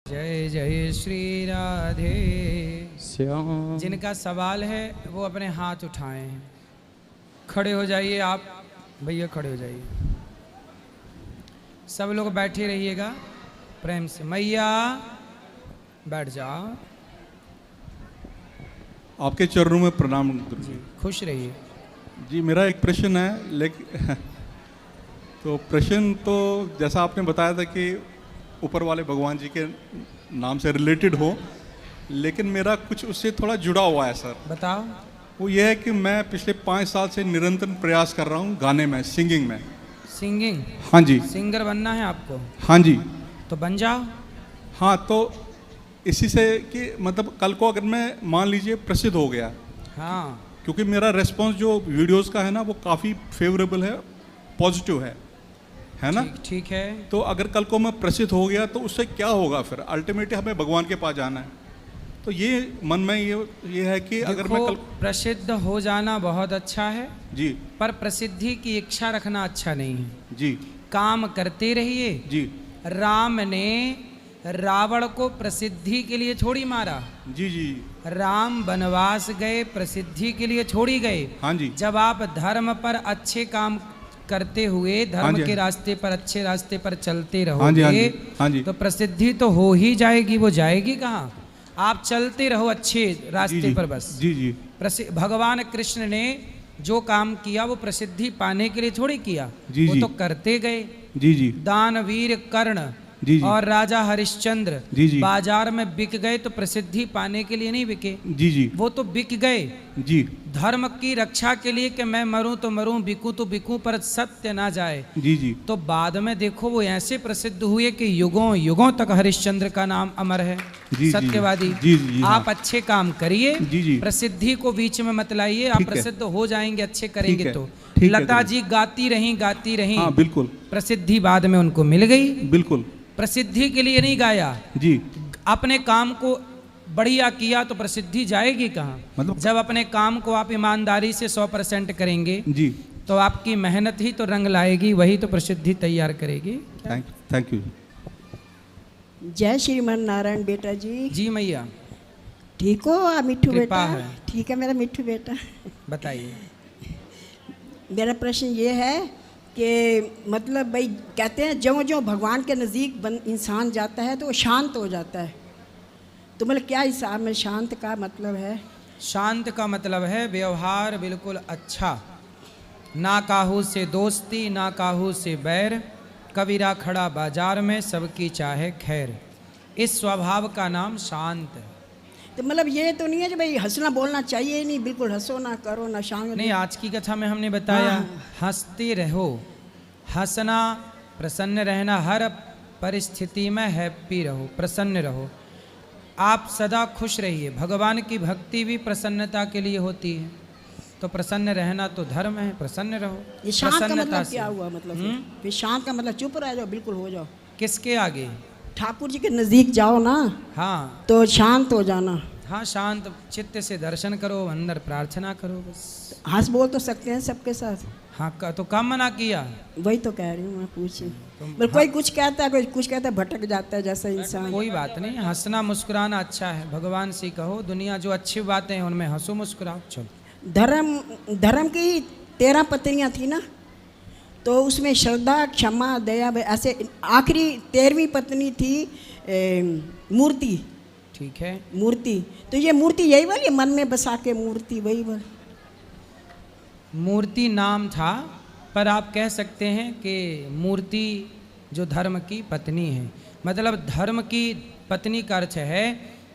जय जय श्री राधे श्याम। जिनका सवाल है वो अपने हाथ उठाएं। खड़े हो जाइए आप भैया, खड़े हो जाइए। सब लोग बैठे रहिएगा प्रेम से। मैया बैठ जाओ। आपके चरणों में प्रणाम गुरु जी जी। खुश रहिए। जी मेरा एक प्रश्न है, लेकिन तो प्रश्न तो जैसा आपने बताया था कि ऊपर वाले भगवान जी के नाम से रिलेटेड हो, लेकिन मेरा कुछ उससे थोड़ा जुड़ा हुआ है सर। बताओ। वो ये है कि मैं पिछले 5 साल से निरंतर प्रयास कर रहा हूँ गाने में, सिंगिंग में। सिंगिंग? हाँ जी। सिंगर बनना है आपको? हाँ जी। तो बन जाओ। हाँ, तो इसी से कि मतलब कल को अगर मैं मान लीजिए प्रसिद्ध हो गया, हाँ, क्योंकि मेरा रेस्पॉन्स जो वीडियोस का है ना वो काफ़ी फेवरेबल है, पॉजिटिव है ना। ठीक है। तो अगर कल को मैं प्रसिद्ध हो गया तो उससे क्या होगा? फिर अल्टीमेटली हमें भगवान के पास जाना है। तो ये मन में ये है कि अगर मैं कल प्रसिद्ध हो जाना बहुत अच्छा है जी, पर प्रसिद्धि की इच्छा रखना अच्छा नहीं है। जी, काम करते रहिए। जी, राम ने रावण को प्रसिद्धि के लिए थोड़ी मारा। जी, जी, राम वनवास गए प्रसिद्धि के लिए थोड़ी गए। हाँ जी, जब आप धर्म पर अच्छे काम करते हुए धर्म के रास्ते पर, अच्छे रास्ते पर चलते रहोगे, हाँ जी, तो प्रसिद्धि तो हो ही जाएगी। वो जाएगी कहाँ? आप चलते रहो अच्छे रास्ते पर बस। जी, जी, भगवान कृष्ण ने जो काम किया वो प्रसिद्धि पाने के लिए थोड़ी किया, जी, वो जी, तो करते गए। जी, जी, दानवीर कर्ण जी, जी, और राजा हरिश्चंद्र जी, जी, बाजार में बिक गए तो प्रसिद्धि पाने के लिए नहीं बिके, जी, जी, वो तो बिक गए जी, धर्म की रक्षा के लिए कि मैं मरूं तो मरूं, बिकूं तो बिकूं, पर सत्य ना जाए। जी, जी, तो बाद में देखो वो ऐसे प्रसिद्ध हुए कि युगों युगों तक हरिश्चंद्र का नाम अमर है। जी, सत्यवादी। जी, जी, आप हाँ, अच्छे काम करिए, जी, जी, प्रसिद्धि को बीच में मत लाइए। आप ठीक है, प्रसिद्ध हो जाएंगे अच्छे करेंगे ठीक है, तो। ठीक है, लता गुरु। जी गाती रहीं हाँ बिल्कुल, प्रसिद्धि बाद में उनको मिल गई। बिल्कुल, प्रसिद्धि के लिए नहीं गाया, जी, अपने काम को बढ़िया किया तो प्रसिद्धि जाएगी कहाँ? मतलब जब अपने काम को आप ईमानदारी से 100% करेंगे जी, तो आपकी मेहनत ही तो रंग लाएगी, वही तो प्रसिद्धि तैयार करेगी। Thank you. जय श्रीमान नारायण बेटा जी। जी मैया। ठीक हो आप मिट्ठू कृपा बेटा? है। ठीक है मेरा मिट्ठू बेटा। बताइए। मेरा प्रश्न ये है कि मतलब भाई कहते हैं जो जो भगवान के नज़दीक इंसान जाता है तो वो शांत हो जाता है, तो मतलब क्या हिसाब में शांत का मतलब है? शांत का मतलब है व्यवहार बिल्कुल अच्छा, ना काहू से दोस्ती ना काहू से बैर, कबीरा खड़ा बाजार में सबकी चाहे खैर। इस स्वभाव का नाम शांत है। तो मतलब ये तो नहीं है कि भाई हंसना बोलना चाहिए ही नहीं, बिल्कुल हंसो ना करो ना शांत नहीं, आज की कथा में हमने बताया हंसते रहो, हंसना, प्रसन्न रहना, हर परिस्थिति में हैप्पी रहो, प्रसन्न रहो। आप सदा खुश रहिए। भगवान की भक्ति भी प्रसन्नता के लिए होती है, तो प्रसन्न रहना तो धर्म है। प्रसन्न रहो। ये शांत का प्रसन्नता मतलब से। क्या हुआ? मतलब फिर शांत का मतलब चुप रह जाओ, बिल्कुल हो जाओ। किसके आगे? ठाकुर जी के नज़दीक जाओ ना, हाँ तो शांत हो जाना। हाँ, शांत चित्त से दर्शन करो, अंदर प्रार्थना करो बस। हंस बोल तो सकते हैं सबके साथ। हाँ तो काम मना किया। वही तो कह रही हूँ मैं, पूछी कोई कुछ कहता है, कोई कुछ कहता है, भटक जाता है जैसा इंसान। कोई बात नहीं, हंसना मुस्कुराना अच्छा है। भगवान से कहो दुनिया जो अच्छी बातें हैं उनमें हंसो मुस्कुराओ। चलो। धर्म की 13 पत्नियां थी ना, तो उसमें श्रद्धा, क्षमा, दया, ऐसे आखिरी 13वीं पत्नी थी मूर्ति। ठीक है। मूर्ति, तो ये मूर्ति यही वाली मन में बसा के मूर्ति, वही वाली मूर्ति नाम था, पर आप कह सकते हैं कि मूर्ति जो धर्म की पत्नी है, मतलब धर्म की पत्नी का अर्थ है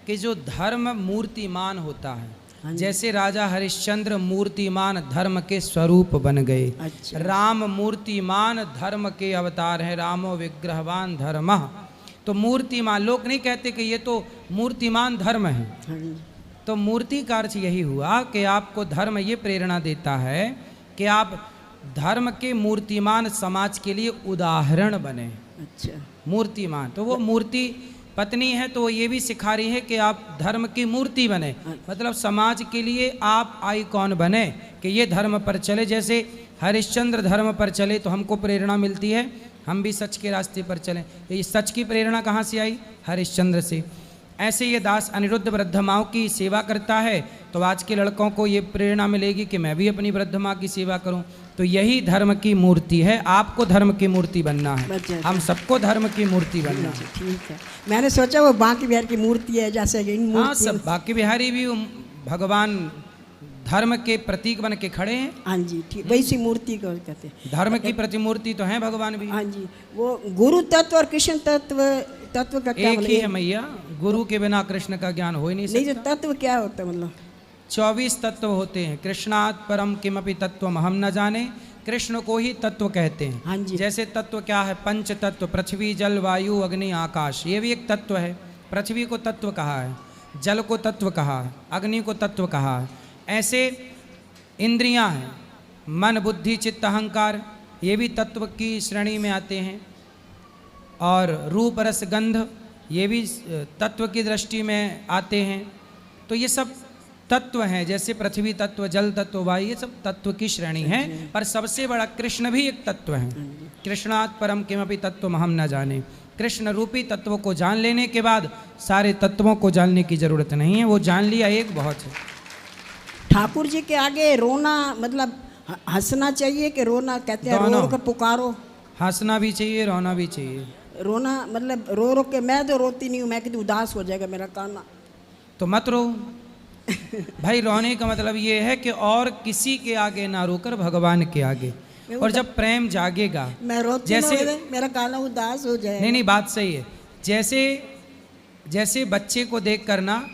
कि जो धर्म मूर्तिमान होता है। जैसे राजा हरिश्चंद्र मूर्तिमान धर्म के स्वरूप बन गए। अच्छा। राम मूर्तिमान धर्म के अवतार है, रामो विग्रहवान धर्मः। तो मूर्तिमान, लोग नहीं कहते कि ये तो मूर्तिमान धर्म है। तो मूर्ति का अर्थ यही हुआ कि आपको धर्म ये प्रेरणा देता है कि आप धर्म के मूर्तिमान समाज के लिए उदाहरण बने। अच्छा। मूर्तिमान, तो वो मूर्ति पत्नी है तो वो ये भी सिखा रही है कि आप धर्म की मूर्ति बने, मतलब समाज के लिए आप आइकॉन बने कि ये धर्म पर चले। जैसे हरिश्चंद्र धर्म पर चले तो हमको प्रेरणा मिलती है, हम भी सच के रास्ते पर चलें। ये सच की प्रेरणा कहाँ से आई? हरिश्चंद्र से। ऐसे ये दास अनिरुद्ध वृद्ध माँ की सेवा करता है, तो आज के लड़कों को ये प्रेरणा मिलेगी कि मैं भी अपनी वृद्ध माँ की सेवा करूं। तो यही धर्म की मूर्ति है। आपको धर्म की मूर्ति बनना है, हम सबको धर्म की मूर्ति बनना है। ठीक है, मैंने सोचा वो बांके बिहारी की मूर्ति है, जैसे कि इन हाँ, मूर्ति। सब बांके बिहारी भी भगवान धर्म के प्रतीक बन के खड़े हैं। हाँ जी, ठीक, वैसी मूर्ति को कहते हैं। धर्म की प्रतिमूर्ति तो है भगवान भी। हाँ जी, वो गुरु तत्व और कृष्ण तत्व का क्या एक मतलब? ही है मैया, गुरु के बिना कृष्ण का ज्ञान हो ही नहीं नहीं, जो सकता। तत्व क्या होता है मतलब? 24 तत्व होते हैं। कृष्णात् परम किमपि तत्वम हम न जाने, कृष्ण को ही तत्व कहते हैं। हाँ जी। जैसे तत्व क्या है? पंच तत्व, पृथ्वी जल वायु अग्नि आकाश, ये भी एक तत्व है। पृथ्वी को तत्व कहा है, जल को तत्व कहा है, अग्नि को तत्व कहा है। ऐसे इंद्रियां हैं, मन बुद्धि चित्त अहंकार, ये भी तत्व की श्रेणी में आते हैं। और रूप रस गंध, ये भी तत्व की दृष्टि में आते हैं। तो ये सब तत्व हैं, जैसे पृथ्वी तत्व, जल तत्व, वायु, ये सब तत्व की श्रेणी है। पर सबसे बड़ा कृष्ण भी एक तत्व है। कृष्णात् परम किमपि तत्वम हम न जाने। कृष्ण रूपी तत्व को जान लेने के बाद सारे तत्वों को जानने की जरूरत नहीं है, वो जान लिया एक बहुत है। ठाकुर जी के आगे रोना मतलब हंसना चाहिए कि रोना? कहते हैं रो रो के पुकारो। हंसना भी चाहिए, रोना भी चाहिए। रोना मतलब रो रो के, मैं तो रोती नहीं हूँ, मैं कहती उदास हो जाएगा मेरा काना, तो मत रो। भाई रोने का मतलब ये है कि और किसी के आगे ना रोकर भगवान के आगे। और जब प्रेम जागेगा, मैं रोती जैसे मेरा काना उदास हो जाए। नहीं, बात सही है। जैसे बच्चे को देख कर ना,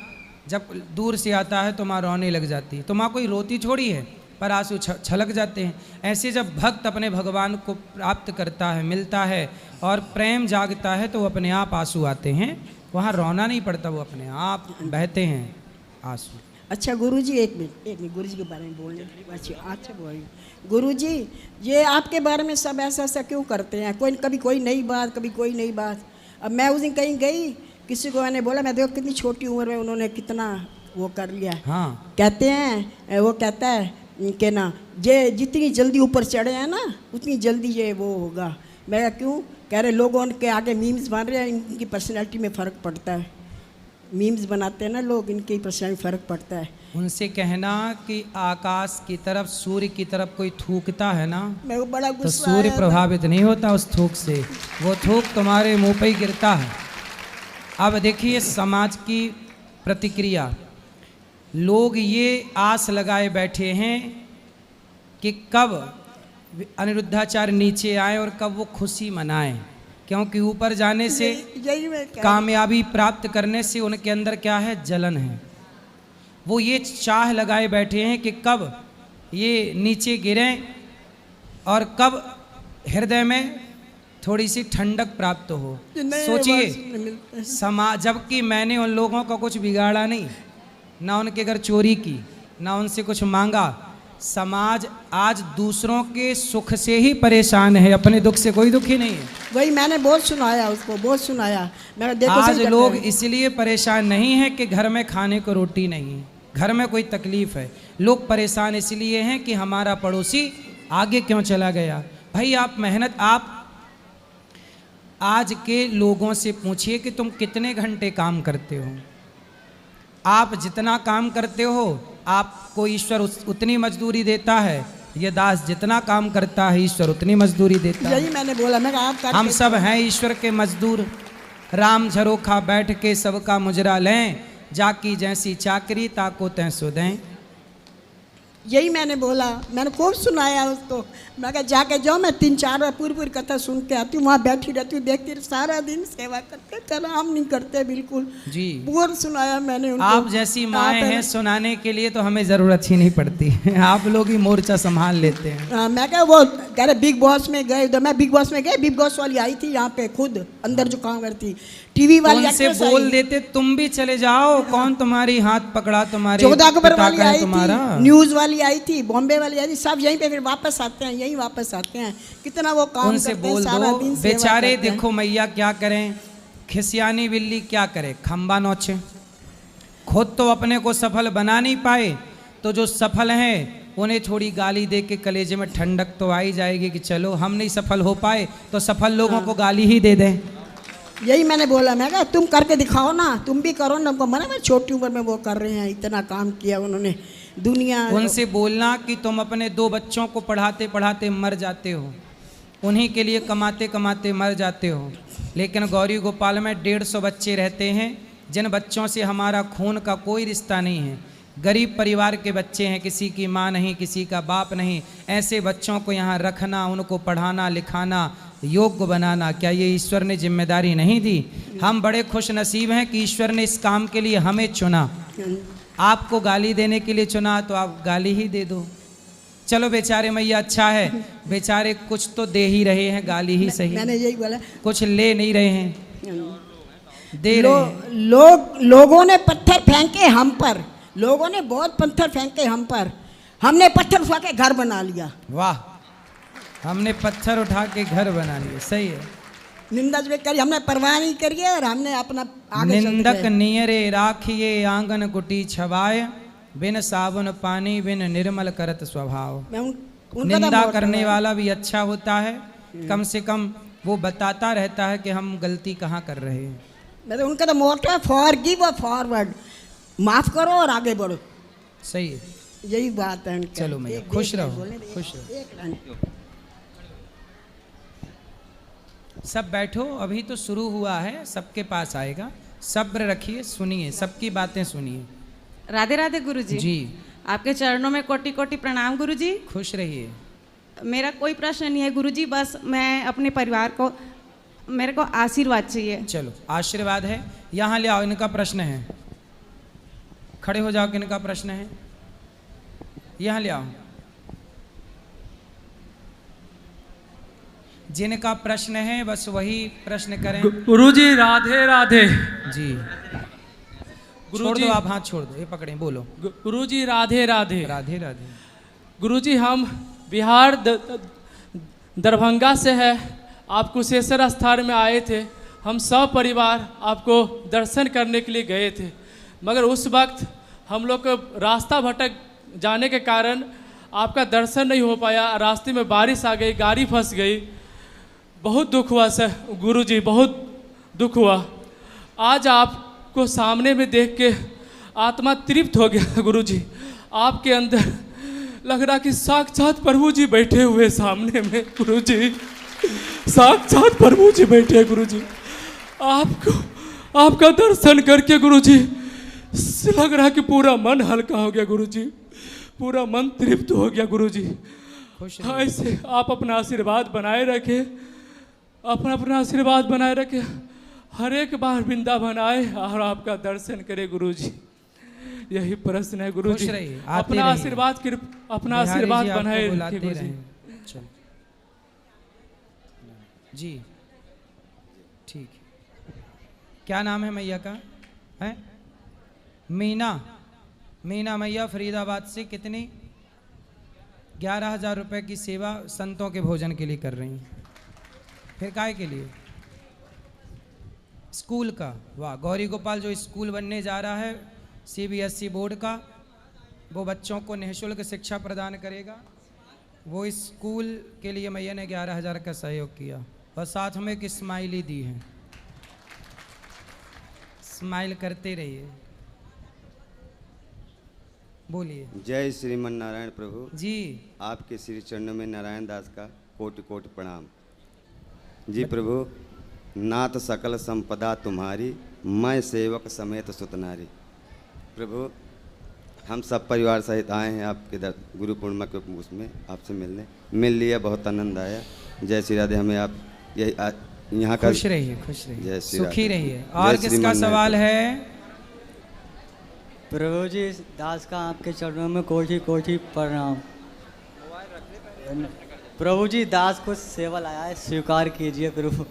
जब दूर से आता है तो माँ रोने लग जाती है, तो माँ कोई रोती छोड़ी है, पर आंसू छलक जाते हैं। ऐसे जब भक्त अपने भगवान को प्राप्त करता है, मिलता है और प्रेम जागता है, तो अपने आप आंसू आते हैं। वहाँ रोना नहीं पड़ता, वो अपने आप बहते हैं आंसू। अच्छा गुरुजी, एक मिनट गुरुजी के बारे में बोलने। अच्छा बोलिए गुरुजी, ये आपके बारे में सब ऐसा क्यों करते हैं? कभी कोई नई बात, कभी कोई नई बात। अब मैं उस दिन कहीं गई, किसी को मैंने बोला, मैं देखो कितनी छोटी उम्र में उन्होंने कितना वो कर लिया। हाँ, कहते हैं, वो कहता है कि ना, ये जितनी जल्दी ऊपर चढ़े हैं ना, उतनी जल्दी ये वो होगा। मैं कहा क्यों? कह रहे लोगों के आगे मीम्स बन रहे हैं, इनकी पर्सनैलिटी में फ़र्क पड़ता है। मीम्स बनाते हैं ना लोग, इनकी पर्सनैलिटी फ़र्क पड़ता है। उनसे कहना कि आकाश की तरफ, सूर्य की तरफ कोई थूकता है ना, मेरे को बड़ा तो गुस्सा सूर्य आया। प्रभावित नहीं होता उस थूक से, वो थूक तुम्हारे मुंह पे ही गिरता है। अब देखिए समाज की प्रतिक्रिया, लोग ये आस लगाए बैठे हैं कि कब अनिरुद्धाचार्य नीचे आए और कब वो खुशी मनाएं, क्योंकि ऊपर जाने से, यही मैं कह- कामयाबी प्राप्त करने से उनके अंदर क्या है? जलन है। वो ये चाह लगाए बैठे हैं कि कब ये नीचे गिरें और कब हृदय में थोड़ी सी ठंडक प्राप्त हो। सोचिए समाज, जबकि मैंने उन लोगों का कुछ बिगाड़ा नहीं, ना उनके घर चोरी की, ना उनसे कुछ मांगा। समाज आज दूसरों के सुख से ही परेशान है, अपने दुख से कोई दुखी नहीं है। वही मैंने बहुत सुनाया उसको, बहुत सुनाया। मैं देखो आज सही लोग करते हैं। इसलिए परेशान नहीं है कि घर में खाने को रोटी नहीं, घर में कोई तकलीफ है। लोग परेशान इसलिए हैं कि हमारा पड़ोसी आगे क्यों चला गया। भाई आप मेहनत, आप आज के लोगों से पूछिए कि तुम कितने घंटे काम करते हो। आप जितना काम करते हो, आपको ईश्वर उतनी मजदूरी देता है। ये दास जितना काम करता है, ईश्वर उतनी मजदूरी देता है। यही मैंने बोला, मैं आप करके- हम सब हैं ईश्वर के मजदूर। राम झरोखा बैठ के सबका मुजरा लें, जाकी जैसी चाकरी ताको तैं सो दें। यही मैंने बोला, मैंने खूब सुनाया उसको। मैं कहा जाके जाओ, मैं 3-4 बार पूरी कथा सुन के आती हूँ, वहाँ बैठी रहती हूँ, देखती रहती, सारा दिन सेवा करते, आराम नहीं करते बिल्कुल जी, बहुत सुनाया मैंने उनको। आप जैसी माएँ हैं सुनाने के लिए, तो हमें ज़रूरत ही नहीं पड़ती। आप लोग ही मोर्चा संभाल लेते हैं। हाँ, मैं क्या वो कह रहे बिग बॉस में गए, तो मैं बिग बॉस में गए, बिग बॉस वाली आई थी यहाँ पे खुद अंदर जो काम करती, टीवी वाली उनसे actress बोल आई। देते तुम भी चले जाओ, कौन तुम्हारी हाथ पकड़ा, तुम्हारे 14 अक्टूबर पिता वाली का है आई तुम्हारा। थी, न्यूज़ वाली आई थी, बॉम्बे वाली आई थी, सब यहीं पे फिर वापस आते हैं, यहीं वापस आते हैं। कितना वो काम उनसे करते हैं, बोल सारा दो दिन सेवा बेचारे, करते हैं। देखो मैया क्या करें, खिसियानी बिल्ली क्या करे, खंबा नोचे। खुद तो अपने को सफल बना नहीं पाए, तो जो सफल हैं उन्हें थोड़ी गाली दे के कलेजे में ठंडक तो आई जाएगी कि चलो हम नहीं सफल हो पाए तो सफल लोगों को गाली ही दे दें। यही मैंने बोला, मैं कहा तुम करके दिखाओ ना, तुम भी करो ना। हमको मना, मैं छोटी उम्र में वो कर रहे हैं, इतना काम किया उन्होंने दुनिया। उनसे बोलना कि तुम अपने 2 बच्चों को पढ़ाते पढ़ाते मर जाते हो, उन्हीं के लिए कमाते कमाते मर जाते हो, लेकिन गौरी गोपाल में 150 बच्चे रहते हैं जिन बच्चों से हमारा खून का कोई रिश्ता नहीं है। गरीब परिवार के बच्चे हैं, किसी की माँ नहीं, किसी का बाप नहीं। ऐसे बच्चों को यहाँ रखना, उनको पढ़ाना लिखाना, योग्य बनाना, क्या ये ईश्वर ने जिम्मेदारी नहीं दी? हम बड़े खुश नसीब हैं कि ईश्वर ने इस काम के लिए हमें चुना। आपको गाली देने के लिए चुना तो आप गाली ही दे दो। चलो बेचारे मैया, अच्छा है बेचारे कुछ तो दे ही रहे हैं, गाली ही सही। मैंने यही बोला, कुछ ले नहीं रहे हैं, दे रहे हैं। लोगों ने पत्थर फेंके हम पर, लोगों ने बहुत पत्थर फेंके हम पर, हमने पत्थर उठा के घर बना लिया। वाह, हमने पत्थर उठा के घर बना लिए, सही है। निंदा जो करी हमने परवाह नहीं करी है और हमने अपना आगे निंदक नियरे राखिए आंगन कुटी छवाए, बिन साबुन पानी बिन निर्मल करत स्वभाव। निंदा करने वाला भी अच्छा होता है, कम से कम वो बताता रहता है कि हम गलती कहाँ कर रहे हैं। मैं तो उनका तो मोटो है, फॉरगिव और फॉरवर्ड, माफ करो और आगे बढ़ो। सही है, यही बात है उनका। चलो मैया, खुश रहो, खुश रहो। सब बैठो, अभी तो शुरू हुआ है, सबके पास आएगा। सब्र रखिए, सुनिए, सबकी बातें सुनिए। राधे राधे गुरुजी। जी, आपके चरणों में कोटि कोटि प्रणाम गुरुजी। खुश रहिए। मेरा कोई प्रश्न नहीं है गुरुजी, बस मैं अपने परिवार को, मेरे को आशीर्वाद चाहिए। चलो, आशीर्वाद है, यहाँ ले आओ। इनका प्रश्न है, खड़े हो जाओ। किनका प्रश्न है? यहाँ ले आओ। जिनका प्रश्न है बस वही प्रश्न करें। गुरुजी राधे राधे। जी, छोड़ दो आप, हाथ छोड़ दो, ये पकड़े, बोलो। गुरुजी राधे राधे। राधे राधे। गुरुजी हम बिहार दरभंगा से है, आप कुशेश्वर स्थान में आए थे। हम सब परिवार आपको दर्शन करने के लिए गए थे, मगर उस वक्त हम लोग को रास्ता भटक जाने के कारण आपका दर्शन नहीं हो पाया। रास्ते में बारिश आ गई, गाड़ी फंस गई, बहुत दुख हुआ सर गुरुजी, बहुत दुख हुआ। आज आपको सामने में देख के आत्मा तृप्त हो गया गुरुजी। आपके अंदर लग रहा कि साक्षात प्रभु जी बैठे हुए सामने में गुरुजी, साक्षात प्रभु जी बैठे गुरुजी। आपको आपका दर्शन करके गुरुजी लग रहा कि पूरा मन हल्का हो गया गुरुजी, पूरा मन तृप्त हो गया गुरुजी। ऐसे आप अपना आशीर्वाद बनाए रखें, अपना आशीर्वाद बनाए रखें। हर एक बार वृंदावन आए और आपका दर्शन करे गुरुजी, यही प्रश्न है गुरुजी। अपना आशीर्वाद अपना आशीर्वाद बनाए रखें गुरुजी। जी ठीक है। क्या नाम है मैया का? है मीना। मीना मैया फरीदाबाद से कितनी 11,000 रुपये की सेवा संतों के भोजन के लिए कर रही हैं। फिर काय के लिए? स्कूल का। वाह, गौरी गोपाल जो स्कूल बनने जा रहा है CBSE बोर्ड का, वो बच्चों को निःशुल्क शिक्षा प्रदान करेगा। वो स्कूल के लिए मैया ने 11,000 का सहयोग किया और साथ में एक स्माइली दी है। स्माइल करते रहिए, बोलिए। जय श्रीमन नारायण प्रभु जी। आपके श्री चरणों में नारायण दास का कोटि कोटि प्रणाम। जी प्रभु, नाथ सकल संपदा तुम्हारी, मैं सेवक समेत सुतनारी। प्रभु, हम सब परिवार सहित आए हैं आपके गुरु पूर्णिमा के उसमें आपसे मिलने, मिल लिया, बहुत आनंद आया। जय श्री राधे। हमें आप यही यहाँ का खुश रहिए, खुश रहिए, जय श्री सुखी राधे। रहिए। और किसका सवाल है? प्रभु जी, दास का आपके चरणों में कोटि कोटि प्रणाम। प्रभु जी, दास को सेवा लाया है, स्वीकार कीजिए प्रभु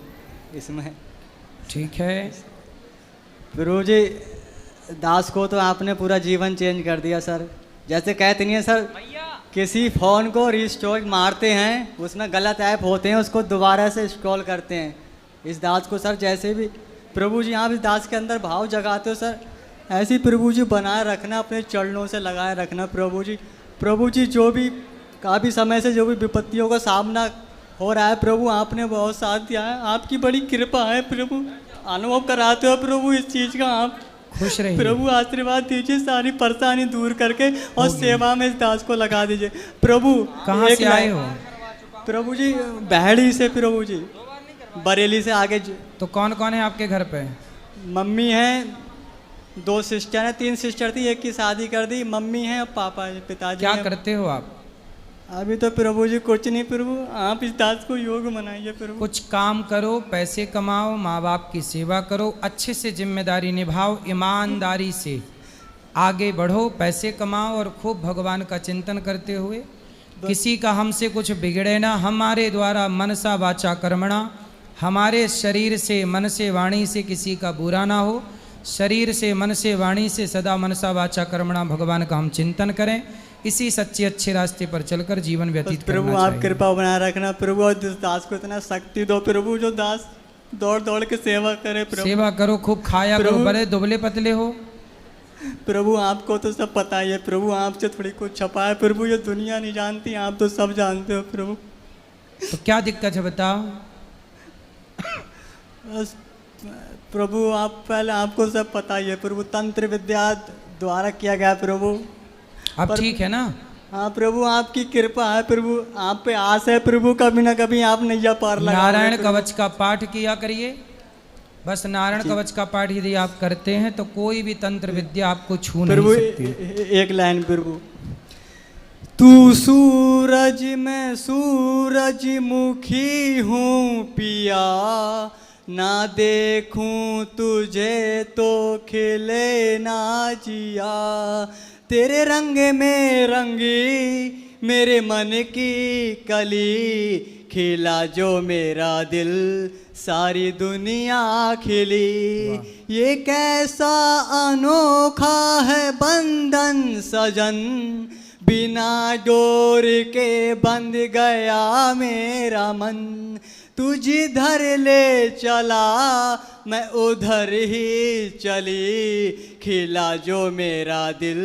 इसमें। ठीक है प्रभु जी, दास को तो आपने पूरा जीवन चेंज कर दिया सर। जैसे कहते नहीं है सर, किसी फ़ोन को रिस्टोर मारते हैं, उसमें गलत ऐप होते हैं, उसको दोबारा से इंस्टॉल करते हैं। इस दास को सर जैसे भी प्रभु जी आप इस दास के अंदर भाव जगाते हो सर, ऐसे ही प्रभु जी बनाए रखना, अपने चरणों से लगाए रखना प्रभु जी। प्रभु जी जो भी काफ़ी समय से जो भी विपत्तियों का सामना हो रहा है प्रभु, आपने बहुत साथ दिया है, आपकी बड़ी कृपा है प्रभु, अनुभव कराते हो प्रभु इस चीज़ का। आप खुश रहिए प्रभु आशीर्वाद दीजिए, सारी परेशानी दूर करके और सेवा में इस दास को लगा दीजिए प्रभु। कहाँ से आए हो? प्रभु जी बहड़ी से प्रभु जी, बरेली से आगे तो कौन कौन है आपके घर पे? मम्मी हैं, 2 सिस्टर हैं, 3 सिस्टर थी, एक की शादी कर दी, मम्मी हैं और पापा है, पिताजी क्या हैं। करते हो आप? अभी तो प्रभु जी कुछ नहीं प्रभु, आप इस दास को योग बनाइए प्रभु। कुछ काम करो, पैसे कमाओ, माँ बाप की सेवा करो, अच्छे से जिम्मेदारी निभाओ, ईमानदारी से आगे बढ़ो, पैसे कमाओ और खूब भगवान का चिंतन करते हुए किसी का हमसे कुछ बिगड़े ना। हमारे द्वारा मनसा वाचा कर्मणा, हमारे शरीर से मन से वाणी से किसी का बुरा ना हो, शरीर से मन से वाणी से सदा मनसा वाचा कर्मणा भगवान का हम चिंतन करें, इसी सच्चे अच्छे रास्ते पर चलकर जीवन व्यतीत करना प्रभु आप चाहिए। कृपा बनाए रखना प्रभु, और इस दास को इतना शक्ति दो प्रभु, जो दास दौड़ दौड़ के सेवा करे प्रभु। सेवा करो, खूब खाया करो, बड़े दुबले पतले हो। प्रभु आपको तो सब पता ही है प्रभु, आपसे थोड़ी कुछ छपा है प्रभु, ये दुनिया नहीं जानती, आप तो सब जानते हो प्रभु। तो क्या दिक्कत है बताओ? बस प्रभु आप पहले, आपको सब पता ही है प्रभु, तंत्र विद्या द्वारा किया गया प्रभु। अब ठीक है ना? हाँ प्रभु आपकी कृपा है प्रभु, आप पे आस है प्रभु, कभी ना कभी आप नैया पार लगा। नारायण कवच का पाठ किया करिए, बस नारायण कवच का पाठ यदि आप करते हैं तो कोई भी तंत्र विद्या आपको छू प्रभु नहीं सकती। एक लाइन प्रभु, तू सूरज मैं सूरजमुखी हूँ पिया, ना देखूं तुझे तो खिले ना जिया, तेरे रंग में रंगी मेरे मन की कली, खिला जो मेरा दिल सारी दुनिया खिली, ये कैसा अनोखा है बंधन सजन, बिना डोर के बंध गया मेरा मन, तू जिधर ले चला मैं उधर ही चली, खिला जो मेरा दिल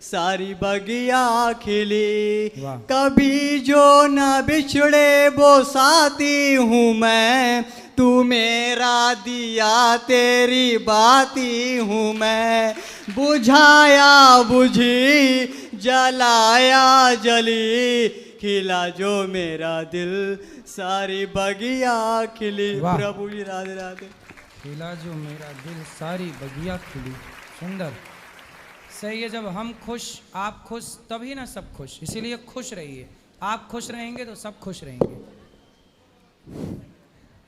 सारी बगिया खिली, कभी जो न बिछड़े वो साथी हूँ मैं, तू मेरा दिया तेरी बाती हूँ मैं, बुझाया बुझी जलाया जली, खिला जो मेरा दिल सारी बगिया खिली। प्रभु जी राधे राधे। खिला जो मेरा दिल सारी बगिया खिली, सुंदर सही है। जब हम खुश, आप खुश, तभी ना सब खुश, इसीलिए खुश रहिए। आप खुश रहेंगे तो सब खुश रहेंगे।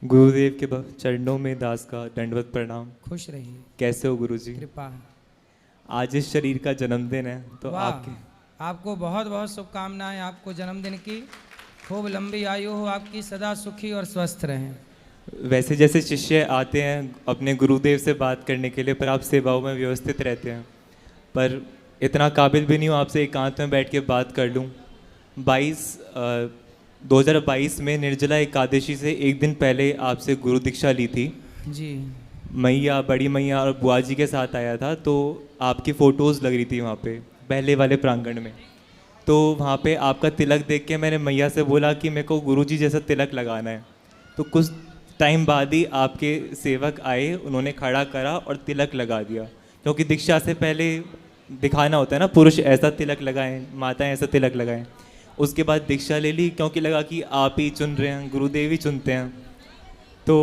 गुरुदेव के चरणों में दास का दंडवत प्रणाम। खुश रहिए। कैसे हो गुरुजी? कृपा। आज इस शरीर का जन्मदिन है तो आपको बहुत बहुत शुभकामनाएं, आपको जन्मदिन की खूब लंबी आयु हो आपकी, सदा सुखी और स्वस्थ रहें। वैसे जैसे शिष्य आते हैं अपने गुरुदेव से बात करने के लिए, पर आप सेवाओं में व्यवस्थित रहते हैं, पर इतना काबिल भी नहीं हूँ आपसे एकांत में बैठ के बात कर लूँ। 2022 में निर्जला एकादशी से एक दिन पहले आपसे गुरु दीक्षा ली थी जी। मैया, बड़ी मैया और बुआ जी के साथ आया था, तो आपकी फ़ोटोज़ लग रही थी वहाँ पे पहले वाले प्रांगण में। तो वहाँ पे आपका तिलक देख के मैंने मैया से बोला कि मेरे को गुरुजी जैसा तिलक लगाना है। तो कुछ टाइम बाद ही आपके सेवक आए, उन्होंने खड़ा करा और तिलक लगा दिया, क्योंकि दीक्षा से पहले दिखाना होता है ना, पुरुष ऐसा तिलक लगाएं, माताएं ऐसा तिलक लगाएं। उसके बाद दीक्षा ले ली, क्योंकि लगा कि आप ही चुन रहे हैं, गुरुदेव ही चुनते हैं। तो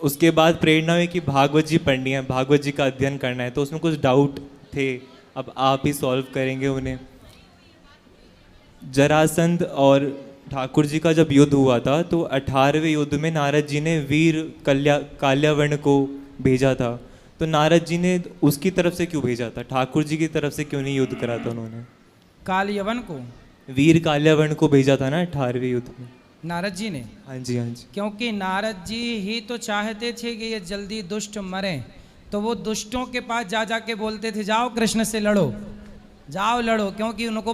उसके बाद प्रेरणा हुई कि भागवत जी पढ़नी है, भागवत जी का अध्ययन करना है। तो उसमें कुछ डाउट थे, अब आप ही सॉल्व करेंगे उन्हें। जरासंध और ठाकुर जी का जब युद्ध हुआ था तो 18वें युद्ध में नारद जी ने वीर काल्यावर्ण को भेजा था, तो नारद जी ने उसकी तरफ से क्यों भेजा था? ठाकुर जी की तरफ से क्यों नहीं युद्ध करा था उन्होंने? काल्यावन को, वीर काल्यावर्ण को भेजा था ना 18वें युद्ध में नारद जी ने। हाँ जी, हाँ जी। क्योंकि नारद जी ही तो चाहते थे कि ये जल्दी दुष्ट मरें, तो वो दुष्टों के पास जा जा के बोलते थे जाओ कृष्ण से लड़ो, जाओ लड़ो, क्योंकि उनको